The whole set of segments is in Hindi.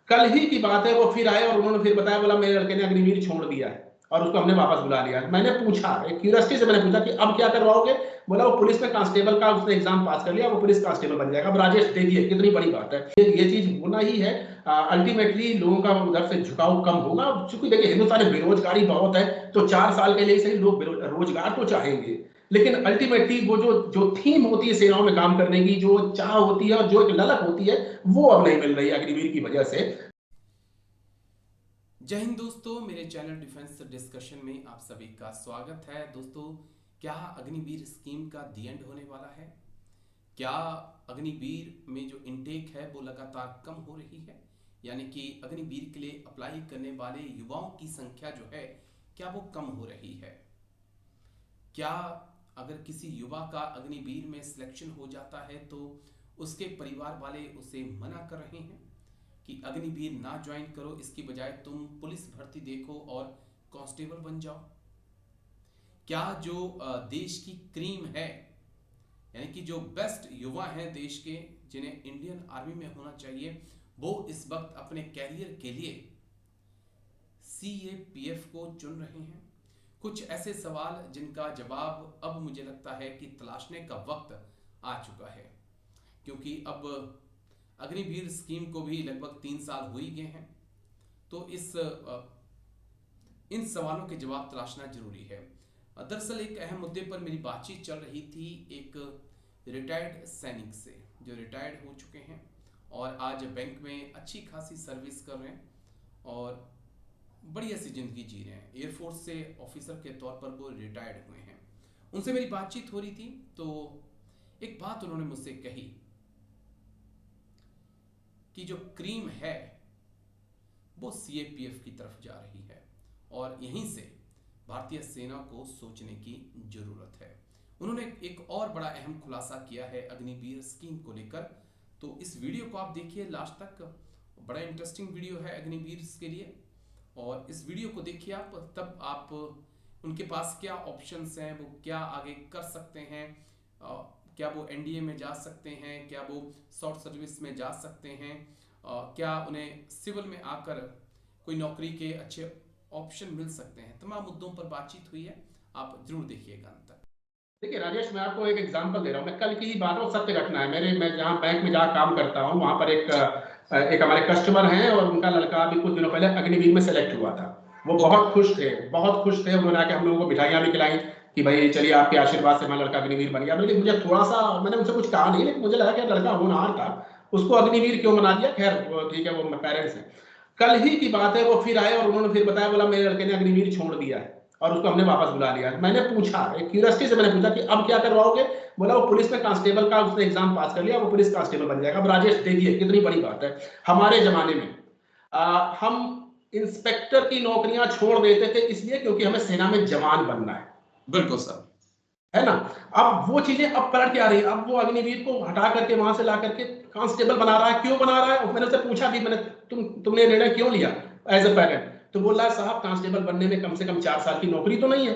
कल ही की बात है, वो फिर आए और उन्होंने फिर बताया, बोला मेरे लड़के ने अग्निवीर छोड़ दिया है और उसको हमने वापस बुला लिया। मैंने पूछा, एक क्यूरियोसिटी से मैंने पूछा कि अब क्या करवाओगे? बोला वो पुलिस में कांस्टेबल का उसने एग्जाम पास कर लिया, वो पुलिस कांस्टेबल बन जाएगा। अब राजेश देखिए कितनी बड़ी बात है, ये चीज होना ही है। अल्टीमेटली लोगों का उधर से झुकाव कम होगा। चूंकि देखिए हिंदुस्तान में बेरोजगारी बहुत है, तो 4 साल के लिए सही लोग रोजगार तो चाहेंगे, लेकिन अल्टीमेटली वो जो जो थीम होती है सेनाओं में काम करने की, जो चाह होती है और जो एक ललक होती है, वो अब नहीं मिल रही है अग्निवीर की वजह से। जय हिंद दोस्तों, मेरे चैनल डिफेंस डिस्कशन में आप सभी का स्वागत है। दोस्तों, क्या अग्निवीर स्कीम का दी एंड होने वाला है? क्या अग्निवीर में जो इनटेक है वो लगातार कम हो रही है? यानी कि अग्निवीर के लिए अप्लाई करने वाले युवाओं की संख्या जो है क्या वो कम हो रही है? क्या अगर किसी युवा का अग्निवीर में सिलेक्शन हो जाता है तो उसके परिवार वाले उसे मना कर रहे हैं कि अग्निवीर ना ज्वाइन करो, इसकी बजाय तुम पुलिस भर्ती देखो और कांस्टेबल बन जाओ? क्या जो देश की क्रीम है, यानी कि जो बेस्ट युवा हैं देश के, जिन्हें इंडियन आर्मी में होना चाहिए, वो इस वक्त अपने कैरियर के लिए सीएपीएफ को चुन रहे हैं? कुछ ऐसे सवाल जिनका जवाब अब मुझे लगता है कि तलाशने का वक्त आ चुका है, क्योंकि अब अग्निवीर स्कीम को भी लगभग 3 साल हो ही गए हैं। तो इन सवालों के जवाब तलाशना जरूरी है। दरअसल एक अहम मुद्दे पर मेरी बातचीत चल रही थी एक रिटायर्ड सैनिक से, जो रिटायर्ड हो चुके हैं और आज बैंक में अच्छी खासी सर्विस कर रहे हैं और बढ़िया सी जिंदगी जी रहे हैं। एयरफोर्स से ऑफिसर के तौर पर वो रिटायर्ड हुए हैं। उनसे मेरी बातचीत हो रही थी तो एक बात उन्होंने मुझसे कही कि जो क्रीम है वो सीएपीएफ की तरफ जा रही है और यहीं से भारतीय सेना को सोचने की जरूरत है। उन्होंने एक और बड़ा अहम खुलासा किया है अग्निवीर स्कीम को लेकर। तो इस वीडियो को आप देखिए लास्ट तक, बड़ा इंटरेस्टिंग वीडियो है अग्निवीर के लिए। और इस वीडियो को देखिए आप, तब आप उनके पास क्या ऑप्शंस हैं, वो क्या आगे कर सकते हैं, क्या वो एनडीए में जा सकते हैं, क्या वो शॉर्ट सर्विस में जा सकते हैं, क्या उन्हें सिविल में आकर कोई नौकरी के अच्छे ऑप्शन मिल सकते हैं। तमाम मुद्दों पर बातचीत हुई है, आप जरूर देखिएगा अंत तक। देखिए राजेश, मैं आपको एक एग्जांपल दे रहा हूँ। मैं कल की ही बात है, सत्य घटना है। मैं जहाँ बैंक में जहाँ काम करता हूँ, वहाँ पर एक हमारे कस्टमर हैं और उनका लड़का अभी कुछ दिनों पहले अग्निवीर में सेलेक्ट हुआ था। वो बहुत खुश थे, बहुत खुश थे। उन्होंने आके हम लोगों को मिठाइयाँ भी खिलाई कि भाई चलिए आपके आशीर्वाद से हमारा लड़का अग्निवीर बन गया। बल्कि मुझे थोड़ा सा, मैंने उनसे कुछ कहा नहीं, लेकिन मुझे लगा कि लड़का होनहार था, उसको अग्निवीर क्यों बना दिया। खैर ठीक है, वो पेरेंट्स हैं। कल ही की बात है, वो फिर आए और उन्होंने फिर बताया, बोला मेरे लड़के ने अग्निवीर छोड़ दिया है और उसको हमने वापस बुला लिया। मैंने पूछा, एक क्यूरियोसिटी से मैंने पूछा कि अब क्या करवाओगे? बोला वो पुलिस में कांस्टेबल का उसने एग्जाम पास कर लिया, वो पुलिस कांस्टेबल बन जाएगा। अब राजेश देखिए कितनी बड़ी बात है। हमारे जमाने में हम इंस्पेक्टर की नौकरियां छोड़ देते थे इसलिए क्योंकि हमें सेना में जवान बनना है। बिल्कुल सर, है ना? अब वो चीजें अब पलट के आ रही है। अब वो अग्निवीर को हटा करके वहां से ला करके कांस्टेबल बना रहा है। क्यों बना रहा है? मैंने उससे पूछा भी, मैंने तुमने निर्णय क्यों लिया एज अ पेरेंट? तो बोल रहा है साहब कांस्टेबल बनने में कम से कम 4 साल की नौकरी तो नहीं है,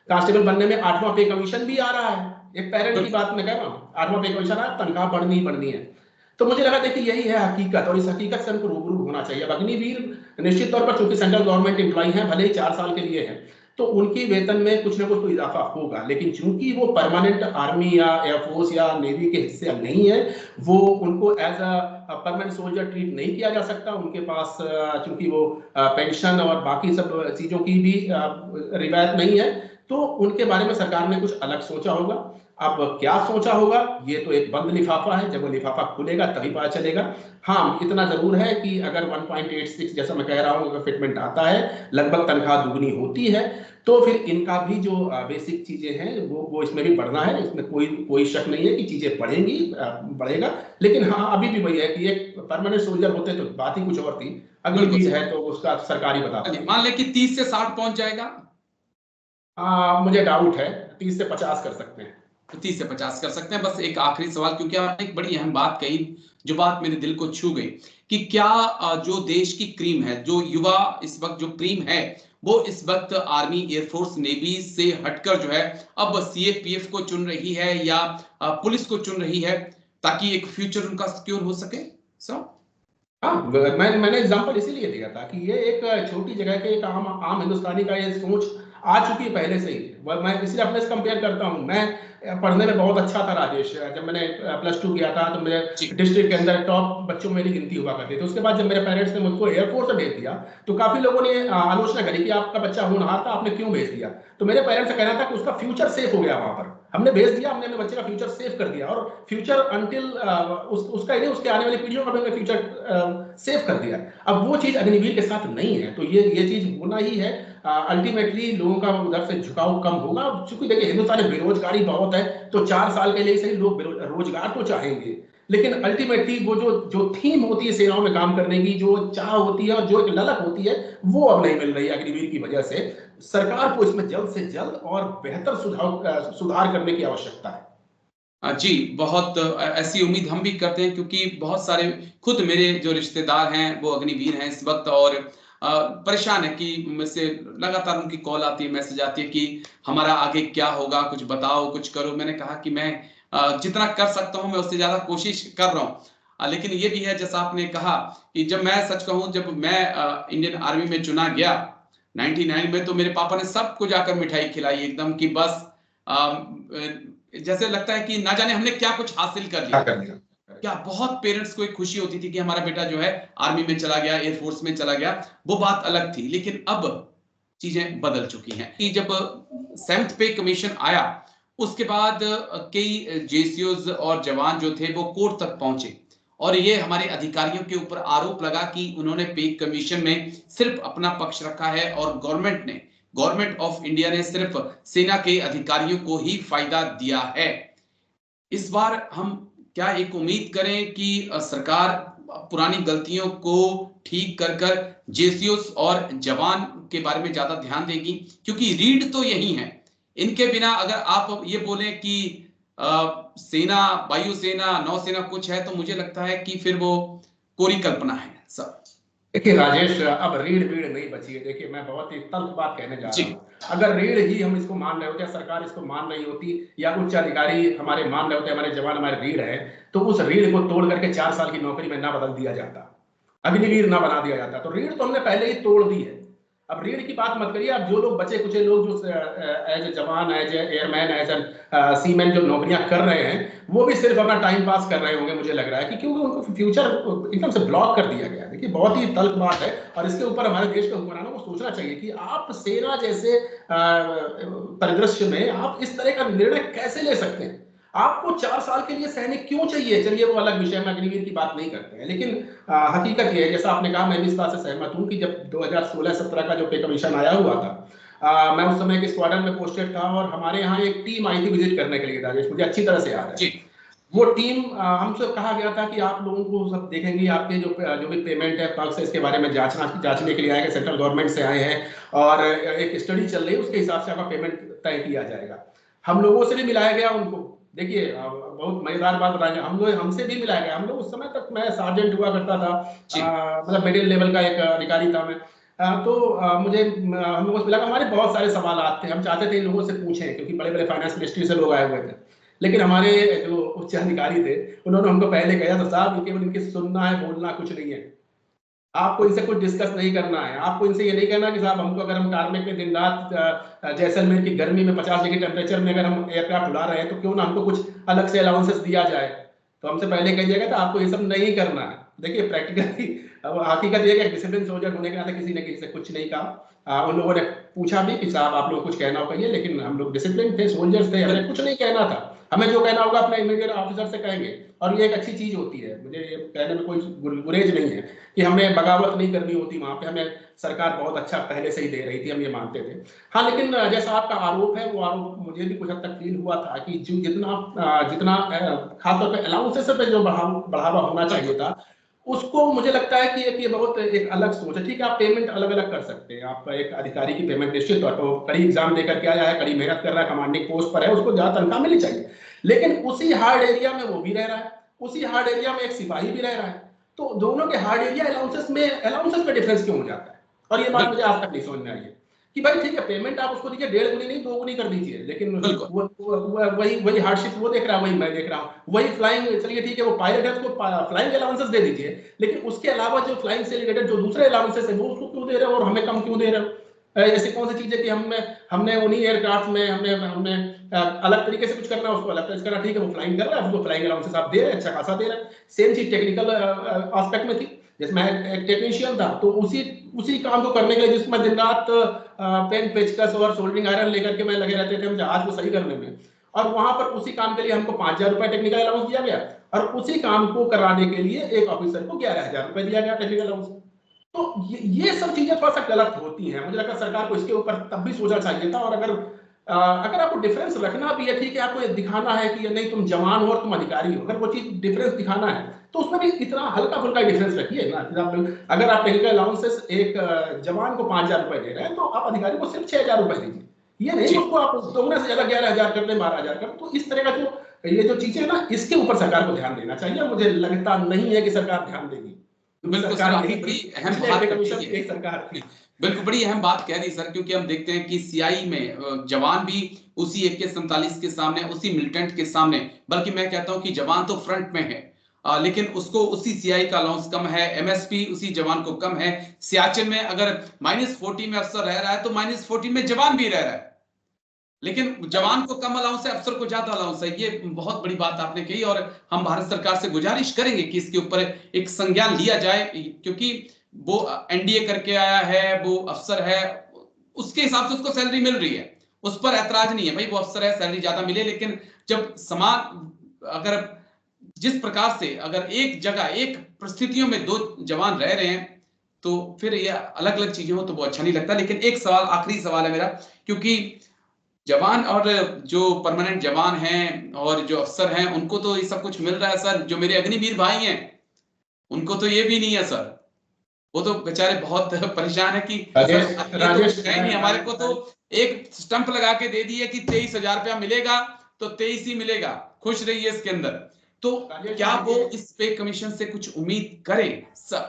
कांस्टेबल बनने में 8वां पे कमीशन भी आ रहा है। एक पेरेंट की बात मैं कह रहा हूँ, 8वां पे कमीशन आया, तनख्वाह बढ़नी ही बढ़नी है। तो मुझे लगा देखिए यही है हकीकत, और इस हकीकत से हमको रूबरू होना चाहिए। अब अग्निवीर निश्चित तौर पर चूंकि सेंट्रल गवर्नमेंट एम्प्लॉई है, भले ही 4 साल के लिए है, तो उनकी वेतन में कुछ ना कुछ तो इजाफा होगा, लेकिन चूंकि वो परमानेंट आर्मी या एयरफोर्स या नेवी के हिस्से नहीं है, वो उनको as a permanent soldier treat नहीं किया जा सकता। उनके पास चूंकि वो पेंशन और बाकी सब चीजों की भी रिवायत नहीं है, तो उनके बारे में सरकार ने कुछ अलग सोचा होगा। अब क्या सोचा होगा ये तो एक बंद लिफाफा है, जब वो लिफाफा खुलेगा तभी पता चलेगा। हाँ, इतना जरूर है कि अगर 1.86 जैसा मैं कह रहा हूं अगर फिटमेंट आता है, लगभग तनख्वाह दुगनी होती है, तो फिर इनका भी जो बेसिक चीजें हैं वो इसमें भी बढ़ना है। इसमें कोई शक नहीं है कि चीजें बढ़ेंगी, बढ़ेगा। लेकिन हाँ, अभी भी वही है कि एक परमानेंट सोल्जर होते तो बात ही कुछ और थी। अग्निवीर है तो उसका सरकारी बताता। मान ले कि 30 से 60 पहुंच जाएगा। मुझे डाउट है, 30 से 50 कर सकते हैं। तो 30 से 50 कर सकते हैं। बस एक आखिरी सवाल, क्योंकि आपने एक बड़ी अहम बात कही जो बात मेरे दिल को छू गई, कि क्या जो देश की क्रीम है, जो युवा इस वक्त जो क्रीम है, वो इस वक्त आर्मी, एयरफोर्स, नेवी से हटकर जो है अब सीएपीएफ को चुन रही है या पुलिस को चुन रही है, ताकि एक फ्यूचर उनका सिक्योर हो सके? सर हाँ, मैंने एग्जांपल इसीलिए दिया था कि ये एक छोटी जगह के एक आम आम हिंदुस्तानी का ये सोच आ चुकी है पहले से ही। मैं इसलिए अपने से कंपेयर करता हूँ। मैं पढ़ने में बहुत अच्छा था राजेश। जब मैंने +2 किया था तो मेरे जी। डिस्ट्रिक्ट के अंदर टॉप बच्चों में मेरी गिनती हुआ करती थी। उसके बाद जब मेरे पेरेंट्स ने मुझको एयरफोर्स में भेज दिया तो काफी लोगों ने आलोचना करी कि आपका बच्चा होनहार था, आपने क्यों भेज दिया। तो मेरे पेरेंट्स का कहना था कि उसका फ्यूचर सेफ हो गया। वहां पर हमने भेज दिया, हमने अपने बच्चे का फ्यूचर सेव कर दिया, और फ्यूचर अंटिल उसका ही नहीं, उसके आने वाली पीढ़ियों का भी हमने फ्यूचर सेव कर दिया। अब वो चीज अग्निवीर के साथ नहीं है, तो ये चीज होना ही है। अल्टीमेटली लोगों का उधर से झुकाव कम होगा। क्योंकि देखिए हिंदुस्तान में बेरोजगारी बहुत है, तो 4 साल के लिए सही लोग रोजगार तो चाहेंगे, लेकिन अल्टीमेटली वो जो जो थीम होती है सेनाओं में काम करने की, जो चाह होती है और जो एक ललक होती है, वो अब नहीं मिल रही है अग्निवीर की वजह से। सरकार को इसमें जल्द से जल्द और बेहतर सुधार करने की आवश्यकता है। जी, बहुत ऐसी उम्मीद हम भी करते हैं, क्योंकि बहुत सारे खुद मेरे जो रिश्तेदार हैं वो अग्निवीर हैं इस वक्त, और परेशान है कि मुझसे लगातार उनकी कॉल आती है, मैसेज आती है कि हमारा आगे क्या होगा, कुछ बताओ, कुछ करो। मैंने कहा कि मैं जितना कर सकता हूं मैं उससे ज्यादा कोशिश कर रहा हूं। लेकिन ये भी है, जैसा आपने कहा कि जब मैं सच कहूं, जब मैं इंडियन आर्मी में चुना गया 99 में, तो मेरे पापा ने सबको जाकर मिठाई खिलाई एकदम, कि बस जैसे लगता है कि ना जाने हमने क्या कुछ हासिल कर लिया। क्या कर लिया। क्या बहुत पेरेंट्स को एक खुशी होती थी कि हमारा बेटा जो है आर्मी में चला गया, एयरफोर्स में चला गया, वो बात अलग थी। लेकिन अब चीजें बदल चुकी हैं कि जब 7th पे कमीशन आया, उसके बाद कई जेसीओज और जवान जो थे वो कोर्ट तक पहुंचे, और ये हमारे अधिकारियों के ऊपर आरोप लगा कि उन्होंने पे कमीशन में सिर्फ अपना पक्ष रखा है, और गवर्नमेंट ऑफ इंडिया ने सिर्फ सेना के अधिकारियों को ही फायदा दिया है। इस बार हम क्या एक उम्मीद करें कि सरकार पुरानी गलतियों को ठीक कर कर जेसीओस और जवान के बारे में ज्यादा ध्यान देगी, क्योंकि रीढ़ तो यही है। इनके बिना अगर आप ये बोलें कि सेना, वायुसेना, नौसेना कुछ है, तो मुझे लगता है कि फिर वो कोरी कल्पना है सब। देखिए राजेश, अब रीढ़ वीढ़ नहीं बची है। देखिए मैं बहुत ही तल्ख बात कहने जा जी। रहा हूँ। अगर रीढ़ ही हम इसको मान रहे होते, या सरकार इसको मान रही होती, या उच्च अधिकारी हमारे मान रहे होते हमारे जवान हमारे रीढ़ है, तो उस रीढ़ को तोड़ करके 4 साल की नौकरी में ना बदल दिया जाता, अग्निवीर ना बना दिया जाता। तो रीढ़ तो हमने पहले ही तोड़ दी है। अब रीढ़ की बात मत करिए। अब जो लोग बचे कुचे लोग जो as a jawan, as a airman, as a seaman जो नौकरियां कर रहे हैं, वो भी सिर्फ अपना टाइम पास कर रहे होंगे, मुझे लग रहा है कि क्योंकि उनको फ्यूचर एकदम से ब्लॉक कर दिया गया। देखिए बहुत ही तल्ख बात है, और इसके ऊपर हमारे देश के हुक्मरानों को सोचना चाहिए कि आप सेना जैसे परिदृश्य में आप इस तरह का निर्णय कैसे ले सकते हैं। आपको 4 साल के लिए सैनिक क्यों चाहिए? चलिए वो अलग विषय में अग्निवीर की बात नहीं करते हैं, लेकिन हकीकत ये है, जैसा आपने कहा, मैं भी इस बात से सहमत हूं कि जब 2016-17 का जो पे कमीशन आया हुआ था, मैं उस समय के स्क्वाड्रन में पोस्टेड था, और हमारे यहाँ एक टीम आई थी विजिट करने के लिए राजेश, मुझे अच्छी तरह से याद है। वो टीम, हमसे कहा गया था कि आप लोगों को सब देखेंगे, आपके जो भी पेमेंट है पक्ष है, इसके बारे में जांचने के लिए आए हैं, सेंट्रल गवर्नमेंट से आए हैं, और एक स्टडी चल रही है, उसके हिसाब से आपका पेमेंट तय किया जाएगा। हम लोगों से भी मिलाया गया उनको। देखिए बहुत मजेदार बात बताएंगे, हमसे भी मिलाया गया। हम लोग उस समय तक, मैं सार्जेंट हुआ करता था, मतलब मिडिल लेवल का एक अधिकारी था मैं। तो मुझे हम लोगों से मिला, हमारे बहुत सारे सवाल थे, हम चाहते थे इन लोगों से पूछें, क्योंकि बड़े बड़े फाइनेंस मिनिस्ट्री से लोग आए हुए थे। लेकिन हमारे जो उच्च अधिकारी थे, उन्होंने हमको पहले कहा था, साहब केवल इनके सुनना है, बोलना कुछ नहीं है। आपको इनसे कुछ डिस्कस नहीं करना है। आपको इनसे ये नहीं कहना कि साहब हमको, अगर हम टारमेक में दिन रात जैसलमेर की गर्मी में 50 डिग्री टेम्परेचर में अगर हम एयरक्राफ्ट उड़ा रहे हैं, तो क्यों ना हमको कुछ अलग से अलाउंसेस दिया जाए। तो हमसे पहले कह दिया गया था आपको ये सब नहीं करना है। देखिए प्रैक्टिकली अब हकीकत ये है कि डिसिप्लिन सोल्जर होने के नाते किसी ने किसी से कुछ नहीं कहा। उन लोगों ने पूछा भी कि साहब आप लोग कुछ कहना हो कहिए, लेकिन हम लोग डिसिप्लिन थे, सोल्जर्स थे, हमें कुछ नहीं कहना था। हमें जो कहना होगा अपने इमीडिएट ऑफिसर से कहेंगे। और ये एक अच्छी चीज होती है, मुझे ये कहने में कोई गुरेज नहीं है कि हमें बगावत नहीं करनी होती। वहां पे हमें सरकार बहुत अच्छा पहले से ही दे रही थी, हम ये मानते थे। हाँ, लेकिन जैसा आपका आरोप है, वो आरोप मुझे भी कुछ हद तक फील हुआ था कि जो जितना खासतौर पर अलाउंसेस पे जो बढ़ावा होना चाहिए था, उसको मुझे लगता है कि ये बहुत एक अलग सोच है। ठीक है, आप पेमेंट अलग अलग कर सकते हैं। आप एक अधिकारी की पेमेंट निश्चित तौर पर, कड़ी एग्जाम देकर के आया है, कड़ी मेहनत कर रहा है, कमांडिंग पोस्ट पर है, उसको ज्यादा तनख्वाह मिलनी चाहिए। लेकिन उसी हार्ड एरिया में वो भी रह रहा है, उसी हार्ड एरिया में एक सिपाही भी रह रहा है। तो दोनों के हार्ड एरिया अलाउंसेस में डिफरेंस क्यों हो जाता है? और ये बात मुझे आज तक नहीं समझ में आई है कि भाई ठीक है पेमेंट आप उसको दीजिए 1.5 गुनी नहीं 2 गुनी कर दीजिए, लेकिन वही हार्डशिप वो देख रहा है, वही मैं देख रहा हूँ, वही फ्लाइंग, चलिए ठीक है वो पायलट है उसको फ्लाइंग अलाउंसेस दे दीजिए, लेकिन उसके अलावा जो फ्लाइंग से रिलेटेड जो दूसरे अलाउंसेस है वो उसको क्यों दे रहे हो और हमें कम क्यों दे रहे हो? ऐसी कौन सी चीज है कि हमने उन्हीं एयरक्राफ्ट में हमने अलग तरीके से कुछ करना है, उसको अलग तरीके से करना, ठीक है वो फ्लाइंग कर रहा है, उसको फ्लाइंग अलाउंसेस आप दे रहे हैं, अच्छा खासा दे रहे हैं। सेम चीज टेक्निकल एस्पेक्ट में थी, जैसे मैं एक टेक्नीशियन था तो उसी काम को करने के लिए जिसमें दिन रात पेन पेचकस और सोल्डरिंग आयरन लेकर के मैं लगे रहते थे हम जहाज को सही करने में, और वहां पर उसी काम के लिए हमको 5,000 रुपए टेक्निकल अलाउंस दिया गया, और उसी काम को कराने के लिए एक ऑफिसर को 11,000 रुपए दिया गया टेक्निकल अलाउंस। तो ये सब चीजें थोड़ा सा गलत होती हैं, मुझे लगता है सरकार को इसके ऊपर तब भी सोचना चाहिए था। और अगर आपको डिफरेंस रखना भी है, ठीक है आपको ये दिखाना है कि नहीं तुम जवान हो और तुम अधिकारी हो, अगर वो चीज डिफरेंस दिखाना है तो उसमें भी इतना हल्का फुल्का डिफरेंस रखिए ना। अगर आप टेक्निकल अलाउंसेस एक जवान को 5,000 रुपए दे रहे हैं तो आप अधिकारी को सिर्फ 6,000 रुपए दीजिए, ये नहीं जी उसको आप दोगुने से ज्यादा 11,000 कर दें, 12,000 कर। तो इस तरह का जो ये जो चीजें है ना, इसके ऊपर सरकार को ध्यान देना चाहिए। मुझे लगता नहीं है कि सरकार ध्यान देगी, क्योंकि बिल्कुल सर, सरकार आपने यही बड़ी थी, अहम पिछले बात एग्री कर दी कमीशन है। यही सरकार थी। बिल्कुल बड़ी अहम बात कह दी सर, क्योंकि हम देखते हैं कि सीआई में जवान भी उसी AK-47 के सामने, उसी मिलिटेंट के सामने, बल्कि मैं कहता हूं कि जवान तो फ्रंट में है, लेकिन उसको उसी सीआई का अलाउंस कम है, एमएसपी उसी जवान को कम है। सियाचिन में अगर -40 में अफसर रह रहा है तो -40 में जवान भी रह रहा है, लेकिन जवान को कम अलाउंस है, अफसर को ज्यादा अलाउंस है। ये बहुत बड़ी बात आपने कही, और हम भारत सरकार से गुजारिश करेंगे कि इसके ऊपर एक संज्ञान लिया जाए, क्योंकि वो एनडीए करके आया है, वो अफसर है, उसके हिसाब से उसको सैलरी मिल रही है, उस पर ऐतराज नहीं है, भाई वो अफसर है सैलरी ज्यादा मिले। लेकिन जब समान, अगर जिस प्रकार से अगर एक जगह एक परिस्थितियों में 2 जवान रह रहे हैं तो फिर ये अलग अलग चीजें हो तो वो अच्छा नहीं लगता। लेकिन एक सवाल, आखिरी सवाल है मेरा, क्योंकि जवान और जो परमानेंट जवान हैं और जो अफसर हैं उनको तो ये सब कुछ मिल रहा है सर, जो मेरे अग्निवीर भाई हैं उनको तो ये भी नहीं है सर, वो तो बेचारे बहुत परेशान है कि सर ये तो कुछ है ही नहीं, हमारे को तो एक स्टंप लगा के दे दिए कि 23,000 रुपया मिलेगा तो 23 ही मिलेगा, खुश रहिए इसके अंदर। तो क्या वो इस पे कमीशन से कुछ उम्मीद करें सर?